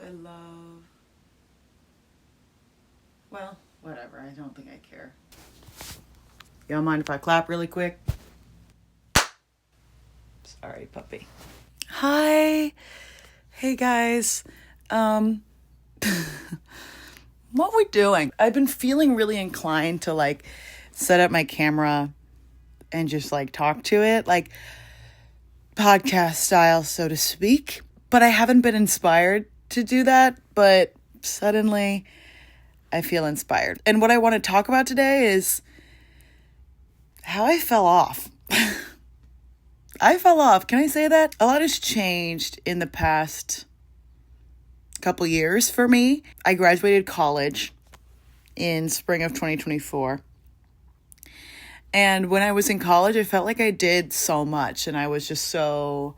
I love... Well, whatever. I don't think I care. Y'all mind if I clap really quick? Sorry, puppy. Hi. Hey, guys. What we doing? I've been feeling really inclined to, like, set up my camera and just, like, talk to it, like, podcast style, so to speak. But I haven't been inspired to do that, but suddenly I feel inspired. And what I want to talk about today is how I fell off. I fell off. Can I say that? A lot has changed in the past couple years for me. I graduated college in spring of 2024. And when I was in college, I felt like I did so much. And I was just so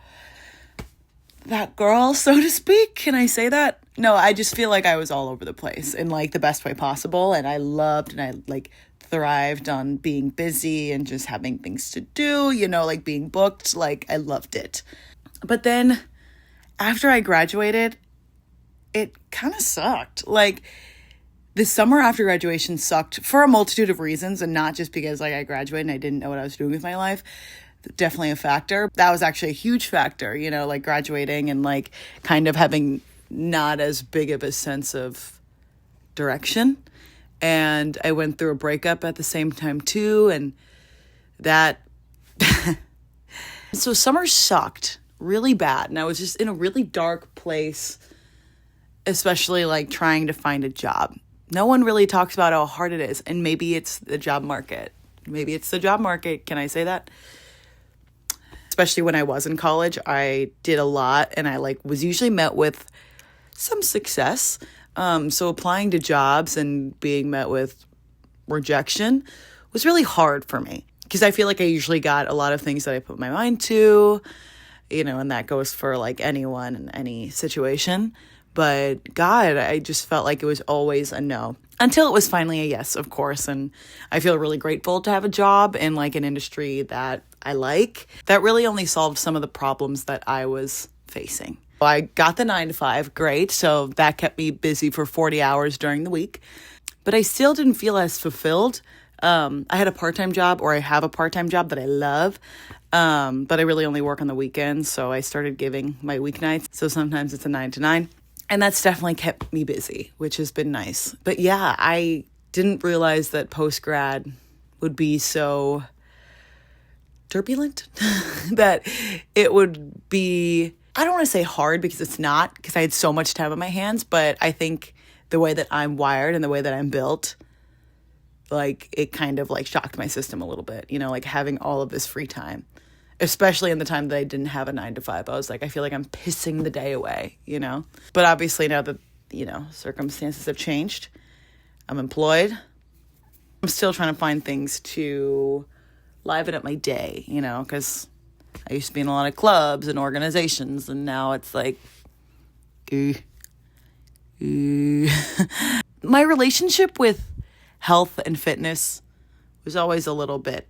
that girl, so to speak. Can I say that? No, I just feel like I was all over the place in like the best way possible. And I loved and I like thrived on being busy and just having things to do, you know, like being booked. Like I loved it. But then after I graduated, it kind of sucked. Like the summer after graduation sucked for a multitude of reasons, and not just because like I graduated and I didn't know what I was doing with my life. Definitely a factor. That was actually a huge factor, you know, like graduating and like kind of having not as big of a sense of direction. And I went through a breakup at the same time too. And that, so summer sucked really bad. And I was just in a really dark place, especially like trying to find a job. No one really talks about how hard it is. And maybe it's the job market. Maybe it's the job market. Can I say that? Especially when I was in college, I did a lot and I like was usually met with some success. So applying to jobs and being met with rejection was really hard for me because I feel like I usually got a lot of things that I put my mind to, you know, and that goes for like anyone in any situation. But God, I just felt like it was always a no until it was finally a yes, of course. And I feel really grateful to have a job in like an industry that I like. That really only solved some of the problems that I was facing. I got the 9-to-5, great. So that kept me busy for 40 hours during the week. But I still didn't feel as fulfilled. I had a part-time job, or I have a part-time job that I love. But I really only work on the weekends. So I started giving my weeknights. So sometimes it's a 9 to 9. And that's definitely kept me busy, which has been nice. But yeah, I didn't realize that post-grad would be so turbulent, that it would be, I don't want to say hard because it's not, because I had so much time on my hands, but I think the way that I'm wired and the way that I'm built, like it kind of like shocked my system a little bit, you know, like having all of this free time, especially in the time that I didn't have a 9-to-5. I was like, I feel like I'm pissing the day away, you know, but obviously now that, you know, circumstances have changed, I'm employed. I'm still trying to find things to liven up my day, you know, because I used to be in a lot of clubs and organizations, and now it's like, my relationship with health and fitness was always a little bit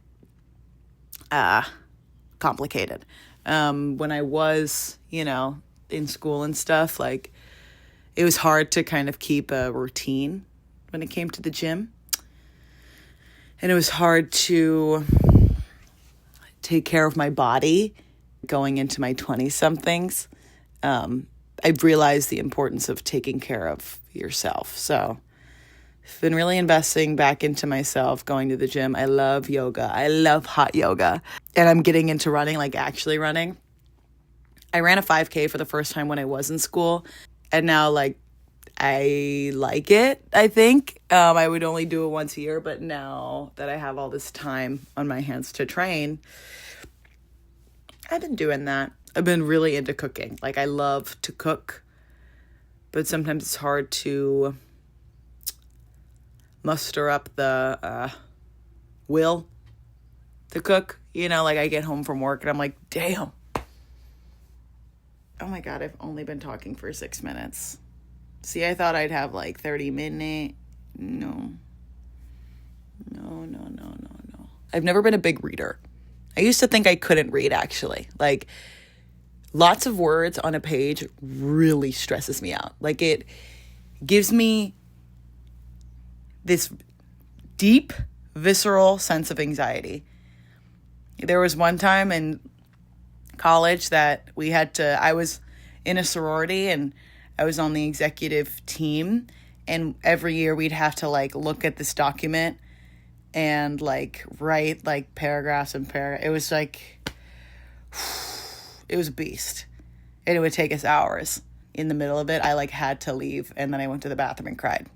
complicated. When I was, you know, in school and stuff, like it was hard to kind of keep a routine when it came to the gym. And it was hard to take care of my body going into my 20-somethings. I've realized the importance of taking care of yourself. So I've been really investing back into myself, going to the gym. I love yoga. I love hot yoga. And I'm getting into running, like actually running. I ran a 5K for the first time when I was in school. And now, like, I like it, I think. I would only do it once a year, but now that I have all this time on my hands to train, I've been doing that. I've been really into cooking. Like, I love to cook, but sometimes it's hard to muster up the will to cook. You know, like I get home from work and I'm like, damn. Oh my God, I've only been talking for 6 minutes. See, I thought I'd have like 30 minutes. No. I've never been a big reader. I used to think I couldn't read, actually. Like, Lots of words on a page really stresses me out. Like, it gives me this deep, visceral sense of anxiety. There was one time in college that I was in a sorority and I was on the executive team, and every year we'd have to like look at this document and like write like paragraphs and paragraphs. It was like, it was a beast. And it would take us hours. In the middle of it, I like had to leave, and then I went to the bathroom and cried.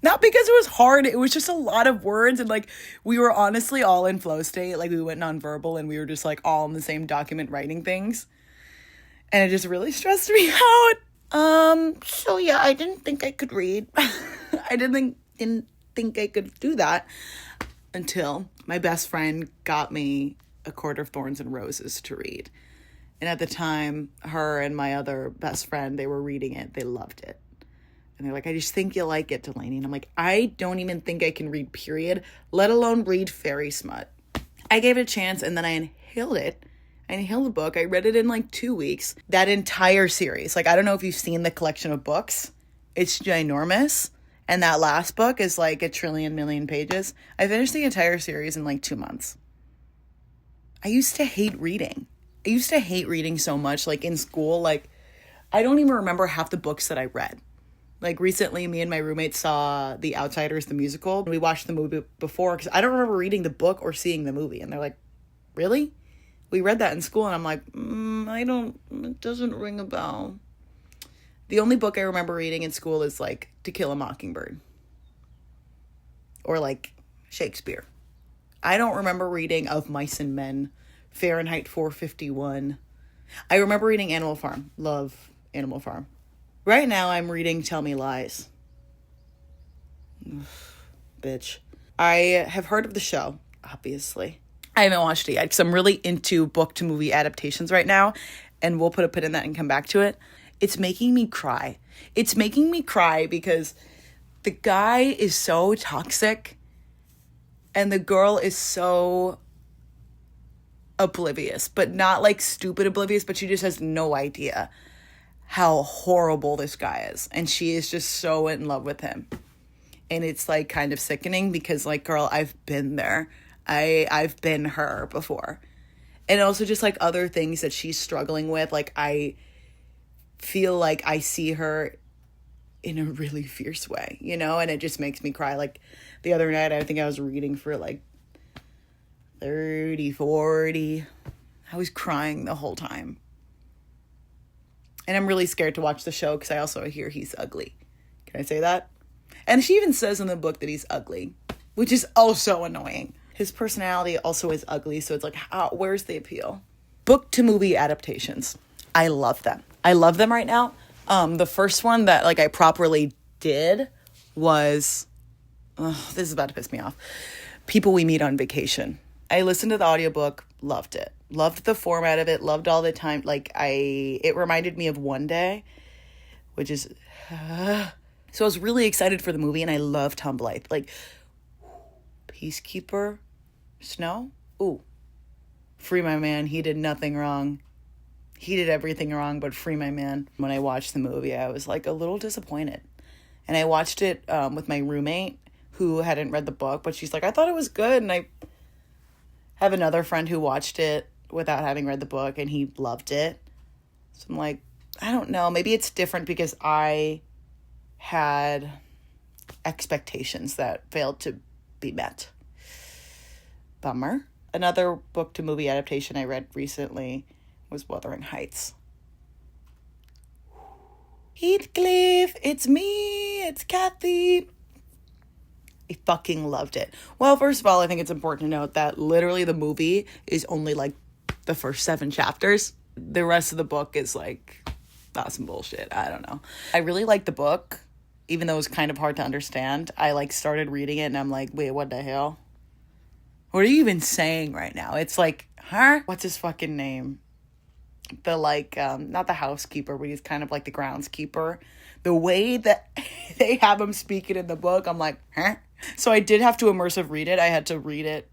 Not because it was hard, it was just a lot of words, and like we were honestly all in flow state. Like we went nonverbal and we were just like all in the same document writing things. And it just really stressed me out. So yeah, I didn't think I could read. I didn't think I could do that until my best friend got me A Court of Thorns and Roses to read. And at the time, her and my other best friend, they were reading it. They loved it. And they're like, I just think you'll like it, Delaney. And I'm like, I don't even think I can read, period, let alone read fairy smut. I gave it a chance, and then I inhaled it. I inhaled the book. I read it in like 2 weeks. That entire series. Like, I don't know if you've seen the collection of books. It's ginormous. And that last book is like 1,000,000,000,000 pages. I finished the entire series in like 2 months. I used to hate reading. I used to hate reading so much. Like in school, like I don't even remember half the books that I read. Like recently, me and my roommate saw The Outsiders, the musical. We watched the movie before because I don't remember reading the book or seeing the movie. And they're like, really? We read that in school. And I'm like, it doesn't ring a bell. The only book I remember reading in school is like To Kill a Mockingbird. Or like Shakespeare. I don't remember reading Of Mice and Men, Fahrenheit 451. I remember reading Animal Farm. Love Animal Farm. Right now I'm reading Tell Me Lies. Bitch. I have heard of the show, obviously. I haven't watched it yet because I'm really into book to movie adaptations right now. And we'll put a pin in that and come back to it. It's making me cry. It's making me cry because the guy is so toxic and the girl is so oblivious, but not like stupid oblivious, but she just has no idea how horrible this guy is. And she is just so in love with him. And it's like kind of sickening because like, girl, I've been there. I've been her before. And also just like other things that she's struggling with. Like I feel like I see her in a really fierce way, you know, and it just makes me cry. Like the other night, I think I was reading for like 30, 40. I was crying the whole time. And I'm really scared to watch the show because I also hear he's ugly. Can I say that? And she even says in the book that he's ugly, which is also annoying. His personality also is ugly, so it's like, where's the appeal? Book to movie adaptations. I love them. I love them right now. The first one that like I properly did was, this is about to piss me off, People We Meet on Vacation. I listened to the audiobook, loved it. Loved the format of it, loved all the time. Like it reminded me of One Day, which is, so I was really excited for the movie and I love Tom Blythe. Like, Peacekeeper, Snow, ooh, free my man, he did nothing wrong. He did everything wrong, but free my man. When I watched the movie, I was like a little disappointed. And I watched it with my roommate who hadn't read the book, but she's like, I thought it was good. And I have another friend who watched it without having read the book and he loved it. So I'm like, I don't know. Maybe it's different because I had expectations that failed to be met. Bummer. Another book to movie adaptation I read recently was Wuthering Heights. Heathcliff, it's me, it's Kathy. I fucking loved it. Well, first of all, I think it's important to note that literally the movie is only like the first 7 chapters. The rest of the book is like, that's some bullshit. I don't know. I really liked the book, even though it was kind of hard to understand. I like started reading it and I'm like, wait, what the hell? What are you even saying right now? It's like, huh? What's his fucking name? The like, not the housekeeper, but he's kind of like the groundskeeper. The way that they have him speak it in the book, I'm like, huh? So I did have to immersive read it. I had to read it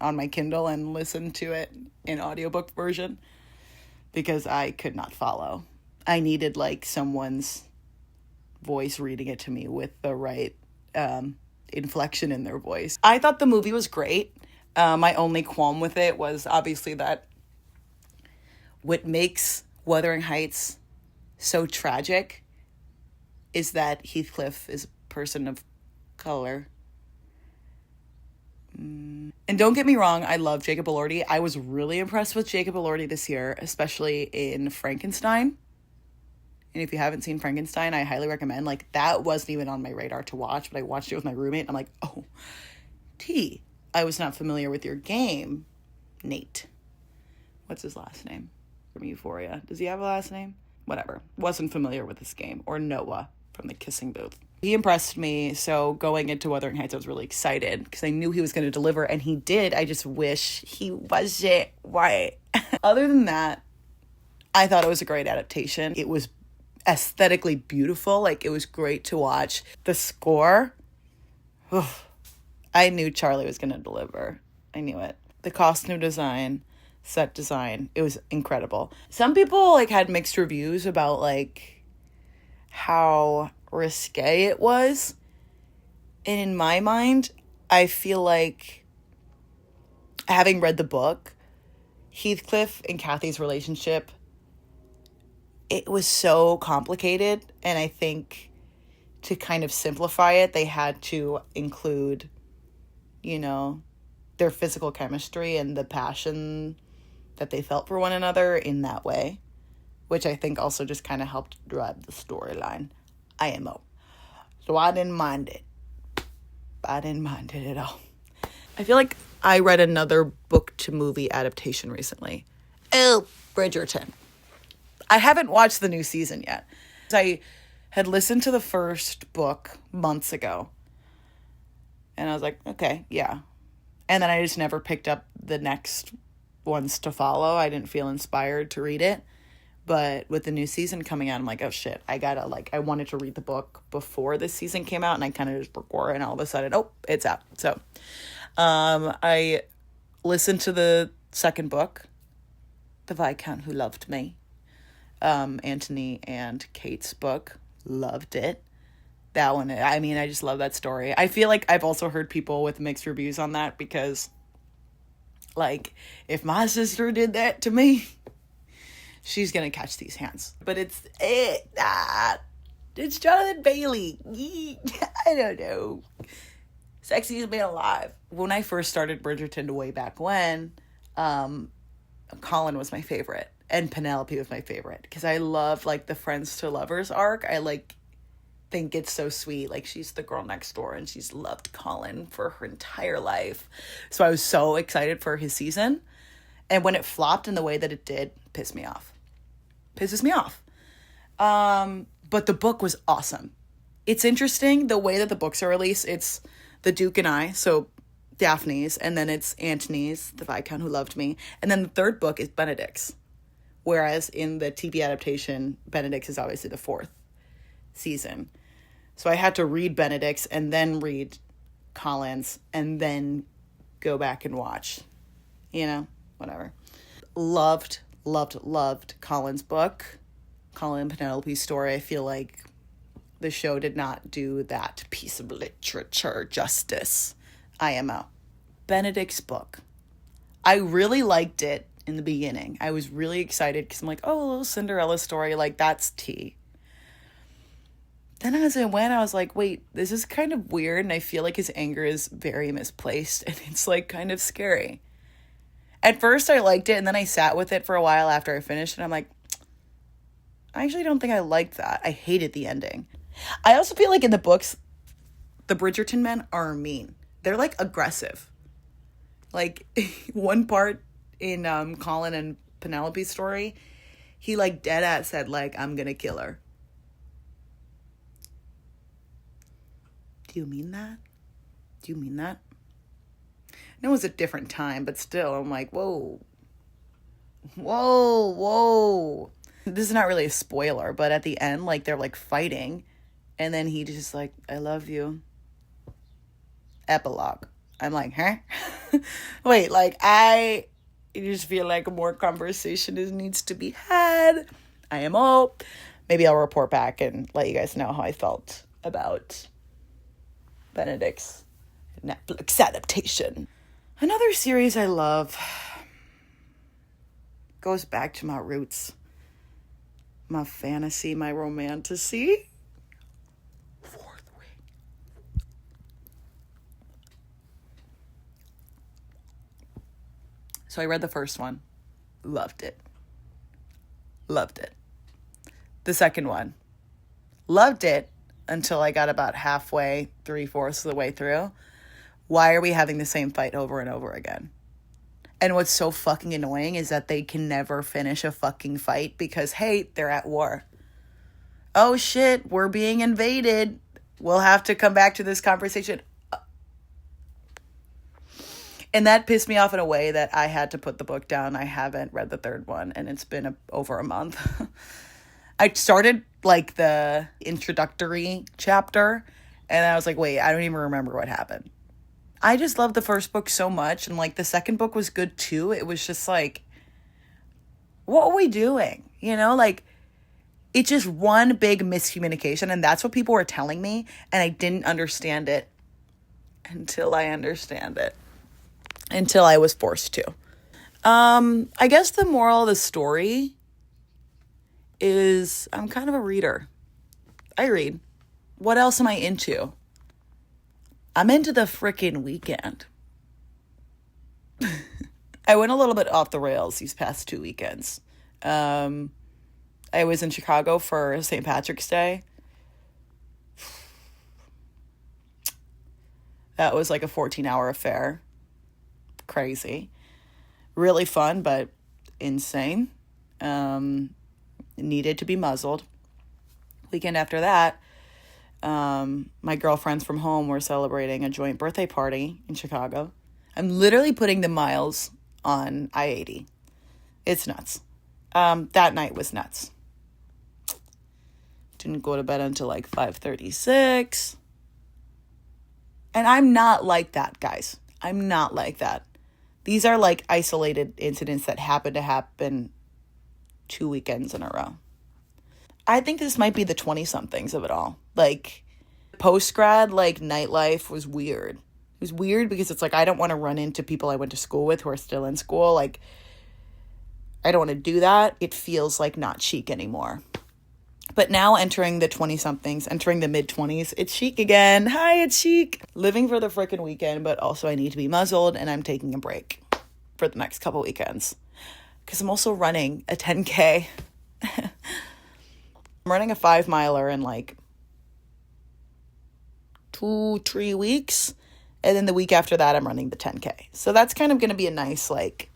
on my Kindle and listen to it in audiobook version because I could not follow. I needed like someone's voice reading it to me with the right inflection in their voice. I thought the movie was great. My only qualm with it was obviously that what makes Wuthering Heights so tragic is that Heathcliff is a person of color. And don't get me wrong, I love Jacob Elordi. I was really impressed with Jacob Elordi this year, especially in Frankenstein. And if you haven't seen Frankenstein, I highly recommend. Like, that wasn't even on my radar to watch, but I watched it with my roommate, and I'm like, oh, T, I was not familiar with your game, Nate. What's his last name? From Euphoria. Does he have a last name? Whatever. Wasn't familiar with this game. Or Noah from The Kissing Booth. He impressed me, so going into Wuthering Heights, I was really excited because I knew he was going to deliver, and he did. I just wish he wasn't white. Other than that, I thought it was a great adaptation. It was aesthetically beautiful. Like, it was great to watch. The score, I knew Charlie was going to deliver. I knew it. The costume design, set design, it was incredible. Some people, like, had mixed reviews about, like, how risque it was, and in my mind, I feel like, having read the book, Heathcliff and Kathy's relationship, it was so complicated, and I think to kind of simplify it, they had to include, you know, their physical chemistry and the passion that they felt for one another in that way, which I think also just kind of helped drive the storyline. IMO. So I didn't mind it. I didn't mind it at all. I feel like I read another book to movie adaptation recently. Oh, Bridgerton. I haven't watched the new season yet. I had listened to the first book months ago. And I was like, okay, yeah. And then I just never picked up the next ones to follow. I didn't feel inspired to read it. But with the new season coming out, I'm like, oh shit, I wanted to read the book before this season came out, and I kind of just forgot, and all of a sudden, oh, it's out. So, I listened to the second book, The Viscount Who Loved Me, Anthony and Kate's book. Loved it. That one, I mean, I just love that story. I feel like I've also heard people with mixed reviews on that because, like, if my sister did that to me, she's gonna catch these hands. But it's Jonathan Bailey. I don't know. Sexiest man alive. When I first started Bridgerton way back when, Colin was my favorite. And Penelope was my favorite. Because I love, like, the friends to lovers arc. I, like, think it's so sweet. Like, she's the girl next door, and she's loved Colin for her entire life. So I was so excited for his season. And when it flopped in the way that it did, pisses me off. But the book was awesome. It's interesting the way that the books are released. It's The Duke and I, so Daphne's, and then it's Antony's, The Viscount Who Loved Me, and then the third book is Benedict's. Whereas in the TV adaptation, Benedict's is obviously the fourth season. So I had to read Benedict's and then read Colin's and then go back and watch. You know, whatever. Loved Colin's book. Colin and Penelope's story. I feel like the show did not do that piece of literature justice. IMO. Benedict's book. I really liked it in the beginning. I was really excited because I'm like, oh, a little Cinderella story. Like, that's tea. Then as it went, I was like, wait, this is kind of weird. And I feel like his anger is very misplaced. And it's, like, kind of scary. At first, I liked it. And then I sat with it for a while after I finished. And I'm like, I actually don't think I liked that. I hated the ending. I also feel like in the books, the Bridgerton men are mean. They're, like, aggressive. Like, one part in Colin and Penelope's story, he, like, deadass said, like, I'm gonna kill her. Do you mean that? Do you mean that? I know it was a different time, but still, I'm like, whoa. This is not really a spoiler, but at the end, like, they're, like, fighting, and then he just, like, I love you. Epilogue. I'm like, huh? Wait, like I just feel like more conversation needs to be had. IMO. Maybe I'll report back and let you guys know how I felt about Benedict's Netflix adaptation. Another series I love goes back to my roots, my fantasy, my romantasy. Fourth Wing. So I read the first one, loved it. The second one, loved it until I got about halfway, 3/4 of the way through. Why are we having the same fight over and over again? And what's so fucking annoying is that they can never finish a fucking fight because, hey, they're at war. Oh shit, we're being invaded. We'll have to come back to this conversation. And that pissed me off in a way that I had to put the book down. I haven't read the third one, and it's been over a month. I started like the introductory chapter, and I was like, wait, I don't even remember what happened. I just loved the first book so much, and like the second book was good too. It was just like, what are we doing? You know, like it's just one big miscommunication, and that's what people were telling me, and I didn't understand it until I understand it. Until I was forced to. I guess the moral of the story is I'm kind of a reader. I read. What else am I into? I'm into the frickin' weekend. I went a little bit off the rails these past 2 weekends. I was in Chicago for St. Patrick's Day. That was like a 14-hour affair. Crazy. Really fun, but insane. Needed to be muzzled. Weekend after that, my girlfriends from home were celebrating a joint birthday party in Chicago. I'm literally putting the miles on I-80. It's nuts. That night was nuts. Didn't go to bed until like 5:36. And I'm not like that, guys. I'm not like that. These are like isolated incidents that happen 2 weekends in a row. I think this might be the 20-somethings of it all. Like, post-grad, like, nightlife was weird. It was weird because it's like, I don't want to run into people I went to school with who are still in school. Like, I don't want to do that. It feels like not chic anymore. But now entering the 20-somethings, entering the mid-20s, it's chic again. Hi, it's chic. Living for the frickin' weekend, but also I need to be muzzled, and I'm taking a break for the next couple weekends. Because I'm also running a 10K. I'm running a 5-miler in like 2-3 weeks. And then the week after that, I'm running the 10K. So that's kind of going to be a nice, like,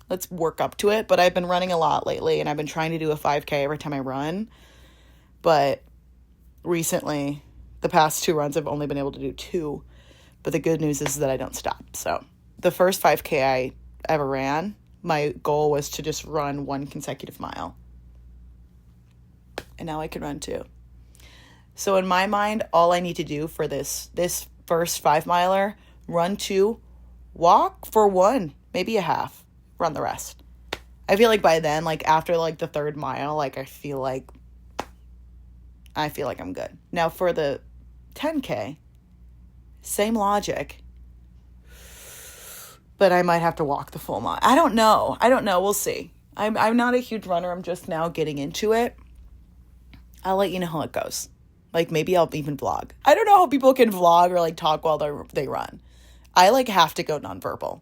let's work up to it. But I've been running a lot lately, and I've been trying to do a 5K every time I run. But recently, the past 2 runs, I've only been able to do 2. But the good news is that I don't stop. So the first 5K I ever ran, my goal was to just run 1 consecutive mile. And now I can run 2. So in my mind, all I need to do for this first 5-miler, run 2, walk for 1, maybe a half, run the rest. I feel like by then, like after like the 3rd mile, like I feel like I'm good. Now for the 10K, same logic, but I might have to walk the full mile. I don't know. We'll see. I'm not a huge runner. I'm just now getting into it. I'll let you know how it goes. Like maybe I'll even vlog. I don't know how people can vlog or like talk while they run. I like have to go nonverbal.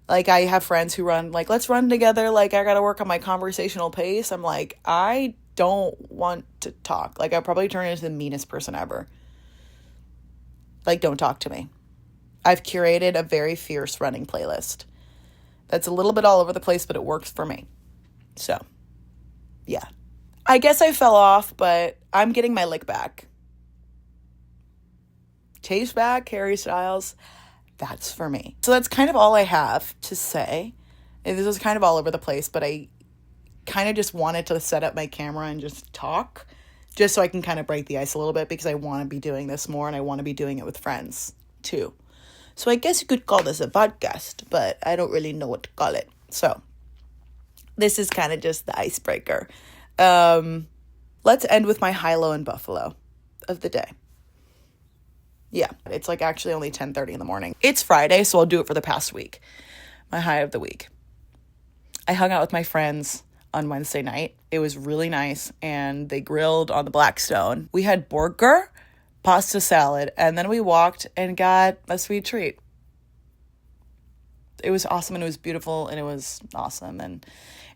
Like I have friends who run like, let's run together. Like I got to work on my conversational pace. I'm like, I don't want to talk. Like I'll probably turn into the meanest person ever. Like don't talk to me. I've curated a very fierce running playlist. That's a little bit all over the place, but it works for me. So, yeah. I guess I fell off, but I'm getting my lick back. Chase back, Harry Styles. That's for me. So that's kind of all I have to say. And this was kind of all over the place, but I kind of just wanted to set up my camera and just talk, just so I can kind of break the ice a little bit, because I want to be doing this more, and I want to be doing it with friends too. So I guess you could call this a podcast, but I don't really know what to call it. So this is kind of just the icebreaker. Let's end with my high-low in Buffalo of the day. Yeah, it's like actually only 10:30 in the morning. It's Friday, so I'll do it for the past week. My high of the week. I hung out with my friends on Wednesday night. It was really nice, and they grilled on the Blackstone. We had burger, pasta salad, and then we walked and got a sweet treat. It was awesome, and it was beautiful, and it was awesome, and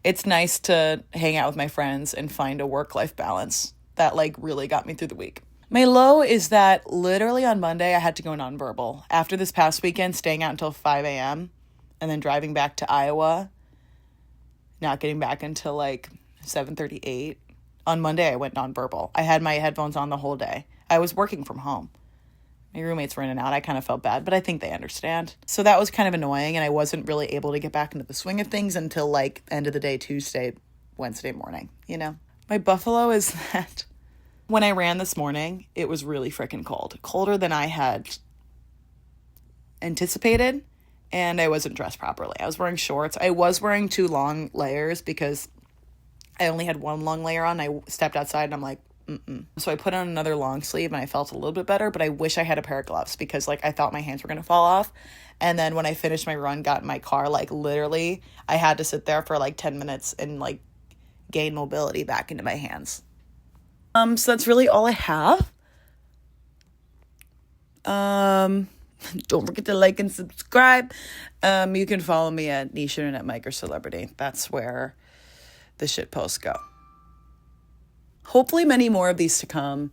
it's nice to hang out with my friends and find a work-life balance that like really got me through the week. My low is that literally on Monday I had to go nonverbal. After this past weekend, staying out until 5 a.m. and then driving back to Iowa, not getting back until like 7:38. On Monday, I went nonverbal. I had my headphones on the whole day. I was working from home. My roommates were in and out. I kind of felt bad, but I think they understand. So that was kind of annoying, and I wasn't really able to get back into the swing of things until like end of the day, Tuesday, Wednesday morning, you know? My buffalo is that when I ran this morning, it was really freaking cold. Colder than I had anticipated, and I wasn't dressed properly. I was wearing shorts. I was wearing 2 long layers because I only had 1 long layer on. I stepped outside and I'm like, So I put on another long sleeve and I felt a little bit better, but I wish I had a pair of gloves because like I thought my hands were going to fall off. And then when I finished my run, got in my car, like literally I had to sit there for like 10 minutes and like gain mobility back into my hands. So that's really all I have. Don't forget to like and subscribe. You can follow me at Niche Internet Micro Celebrity. That's where the shit posts go. Hopefully many more of these to come.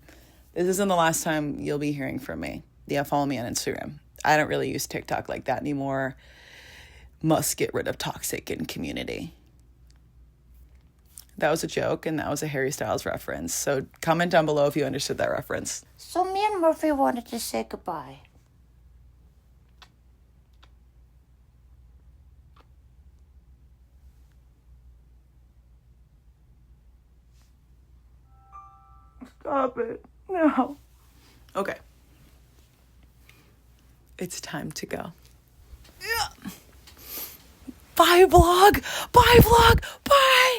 This isn't the last time you'll be hearing from me. Yeah, follow me on Instagram. I don't really use TikTok like that anymore. Must get rid of toxic in community. That was a joke, and that was a Harry Styles reference. So comment down below if you understood that reference. So me and Murphy wanted to say goodbye. Stop it. No. Okay. It's time to go. Bye, vlog. Bye, vlog. Bye.